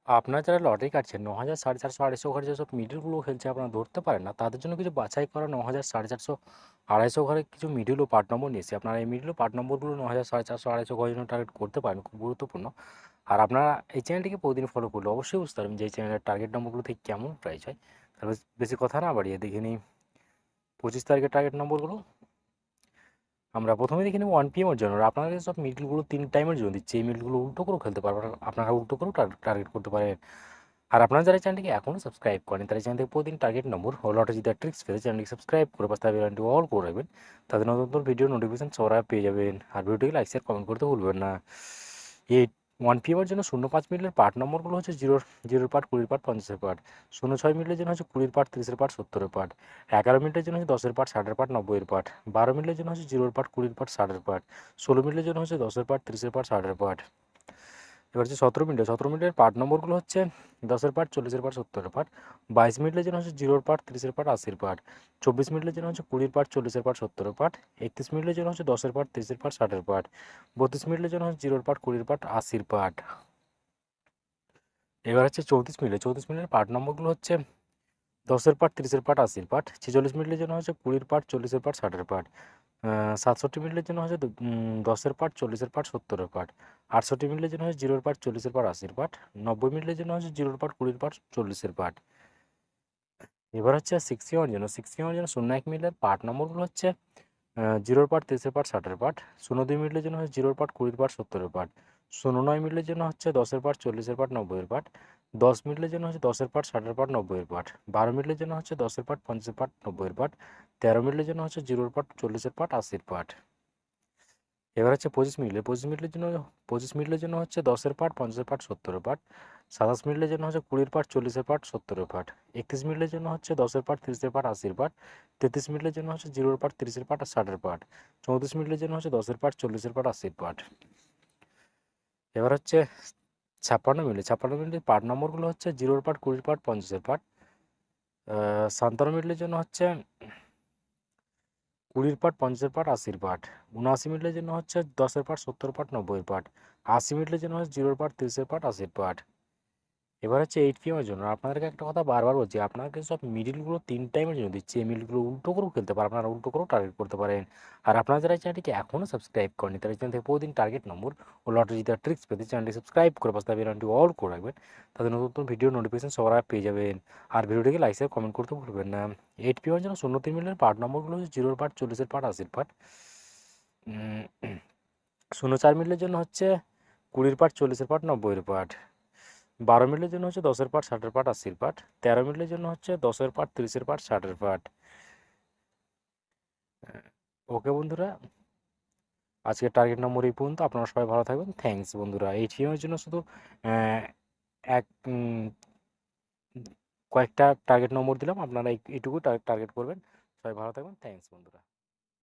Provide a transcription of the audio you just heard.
আপনারা যারা লটারি কাটছেন ৯,০০০, 450, 250 ঘরে যেসব মিডলগুলো খেলছে আপনারা ধরতে পারেন না, তাদের জন্য কিছু বাছাই করা ৯,০০০, 450, 250 ঘরে কিছু মিডল ও পার্ট নম্বর নিয়ে এসেছি। আপনারা এই মিডল ও পার্ট নম্বরগুলো ৯,০০০, 450, 250 ঘরের জন্য টার্গেট করতে পারেন, খুব গুরুত্বপূর্ণ। আর আপনারা এই চ্যানেলটিকে প্রতিদিন ফলো করলে অবশ্যই বুঝতে পারবেন যে এই চ্যানেলের টার্গেট নম্বরগুলো থেকে কেমন প্রাইস হয়। তাহলে বেশি কথা না বাড়িয়ে দেখে নিই 25 তারিখের টার্গেট নম্বরগুলো। আমরা প্রথমে দেখে নেব 1 PM এর জন্য। আর আপনাদের সব মিডলগুলো 3 টাইমের জন্য দিচ্ছি। এই মিডলগুলো উল্টো করেও খেলতে পারবেন, আপনারা উল্টো করেও টার্গেট করতে পারেন। আর আপনারা যারা চ্যানেলটিকে এখনও সাবস্ক্রাইব করেন তারা চ্যানেল থেকে প্রতিদিন টার্গেট নম্বর ও লটারি জিতার ট্রিক্স পেতে চ্যানেলটিকে সাবস্ক্রাইব করে পাশে থাকা বেল আইকনটি অল করে রাখবেন। তাদের নতুন নতুন ভিডিও নোটিফিকেশন সবার আগে পেয়ে যাবেন। আর ভিডিওটিকে লাইক শেয়ার কমেন্ট করতে ভুলবেন না। এই 1 PM এর জন্য 0.5 মিডলের পার্ট নম্বরগুলো হচ্ছে জিরোর পার্ট, 20 পার্ট, 50 পার্ট। 0.6 মিডলের জন্য হচ্ছে 20 পার্ট, 30 পার্ট, 70 পার্ট। 11 মিনিটের জন্য হচ্ছে 10 পার্ট, 60 পার্ট, 90 পার্ট। 12 মিনিটের জন্য হচ্ছে 0 পার্ট, 20 পার্ট, 60 পার্ট। 16 মিনিটের জন্য হচ্ছে 10 পার্ট, 30 পার্ট, 60 পার্ট। এবার হচ্ছে 17 মিনিটের পার্ট নম্বরগুলো হচ্ছে 10 পার্ট, 40 পার্ট, 70 পার্ট। 22 মিনিটের জন্য হচ্ছে 0 পার্ট, 30 পার্ট, 80 পার্ট। 24 মিনিটের জন্য হচ্ছে 20 পার্ট, 40 পার্ট, 70 পার্ট। 31 মিনিটের জন্য হচ্ছে 10 পার্ট, 30 পার্ট, 60 পার্ট। 32 মিনিটের জন্য হচ্ছে 0 পার্ট, 20 পার্ট, 80 পার্ট। এবার হচ্ছে 34 মিনিটের পার্ট নম্বরগুলো হচ্ছে 10 পার্ট, 30 পার্ট, 80 পার্ট। 46 মিনিটের জন্য হচ্ছে 20 পার্ট, 40 পার্ট, 60 পার্ট। 67 মিনিটের জন্য হচ্ছে 10 পার্ট, 40 পার্ট, 70 পার্ট। 68 মিনিটের জন্য হচ্ছে 0 পার্ট, 40 পার্ট, 80 পার্ট। 90 মিনিটের জন্য হচ্ছে 0 পার্ট, 20 পার্ট, 40 পার্ট। এবার হচ্ছে 60 মিনিটের জন্য 01 মিনিটের পার্ট নম্বরগুলো হচ্ছে 0 পার্ট, 30 পার্ট, 60 পার্ট। 02 মিনিটের জন্য হচ্ছে 0 পার্ট, 20 পার্ট, 70 পার্ট। 09 মিনিটের জন্য হচ্ছে 10 পার্ট, 40 পার্ট, 90 পার্ট। 10 মিনিটের জন্য হচ্ছে 10 পার্ট, 60 পার্ট, 90 পার্ট। 12 মিনিটের জন্য হচ্ছে 10 পার্ট, 50 পার্ট, 90 পার্ট। 13 মিনিটের জন্য হচ্ছে 0 পার্ট, 40 পার্ট, 80 পার্ট। এবার হচ্ছে 25 মিনিটের জন্য হচ্ছে 10 পার্ট, 50 পার্ট, 70 পার্ট। 27 মিনিটের জন্য হচ্ছে 20 পার্ট, 40 পার্ট, 70 পার্ট। 31 মিনিটের জন্য হচ্ছে 10 পার্ট, 30 পার্ট, 80 পার্ট। 33 মিনিটের জন্য হচ্ছে 0 পার্ট, 30 পার্ট, 60 পার্ট। 34 মিনিটের জন্য হচ্ছে 10 পার্ট, 40 পার্ট, 80 পার্ট। এবার হচ্ছে 56 মিনিটের পার্ট নম্বরগুলো হচ্ছে 0 পার্ট, 20 পার্ট, 50 পার্ট। 57 মিনিটের জন্য হচ্ছে 20 পার্ট, 50 পার্ট, 80 পার্ট। 79 মিনিটের জন্য হচ্ছে 10 পার্ট, 70 পার্ট, 90 পার্ট। 80 মিনিটের জন্য হচ্ছে 0 পার্ট, 30 পার্ট, 80 পার্ট। এবার হচ্ছে 8 PM এর জন্য আপনাদেরকে একটা কথা বারবার বলছি, আপনাকে সব মিডিলগুলো 3 টাইমের জন্য দিচ্ছি। এই মিডিলগুলো উল্টো করেও খেলতে পারেন, আপনারা উল্টো করেও টার্গেট করতে পারেন। আর আপনারা যারা এই চ্যানেলটিকে এখনও সাবস্ক্রাইব করেনি তারা চ্যানেল থেকে প্রতিদিন টার্গেট নম্বর ও লটারি জেতার ট্রিক্স পেতে চ্যানেলটি সাবস্ক্রাইব করে পাশে বেল আইকনটি অল করে রাখবেন। তাদের নতুন নতুন ভিডিও নোটিফিকেশন সবার আগে পেয়ে যাবেন। আর ভিডিওটিকে লাইক শেয়ার কমেন্ট করতে ভুলবেন না। 8 PM এর জন্য 03 মিলিয়নের পার্ট নম্বরগুলো হচ্ছে 0 পার্ট, 40 পার্ট, 80 পার্ট। 04 মিলিয়নের জন্য হচ্ছে 20 পার্ট, 40 পার্ট, 90 পার্ট। 12 মিনিটের জন্য হচ্ছে 10 পার্ট, 60 পার্ট, 80 পার্ট। 13 মিনিটের জন্য হচ্ছে 10 পার্ট, 30 পার্ট, 60 পার্ট। ওকে বন্ধুরা, আজকের টার্গেট নম্বর এই পর্যন্ত। আপনারা সবাই ভালো থাকবেন। থ্যাঙ্কস বন্ধুরা। এই টিমের জন্য শুধু এক কয়েকটা টার্গেট নম্বর দিলাম, আপনারা এইটুকু টার্গেট করবেন। সবাই ভালো থাকবেন। থ্যাঙ্কস বন্ধুরা।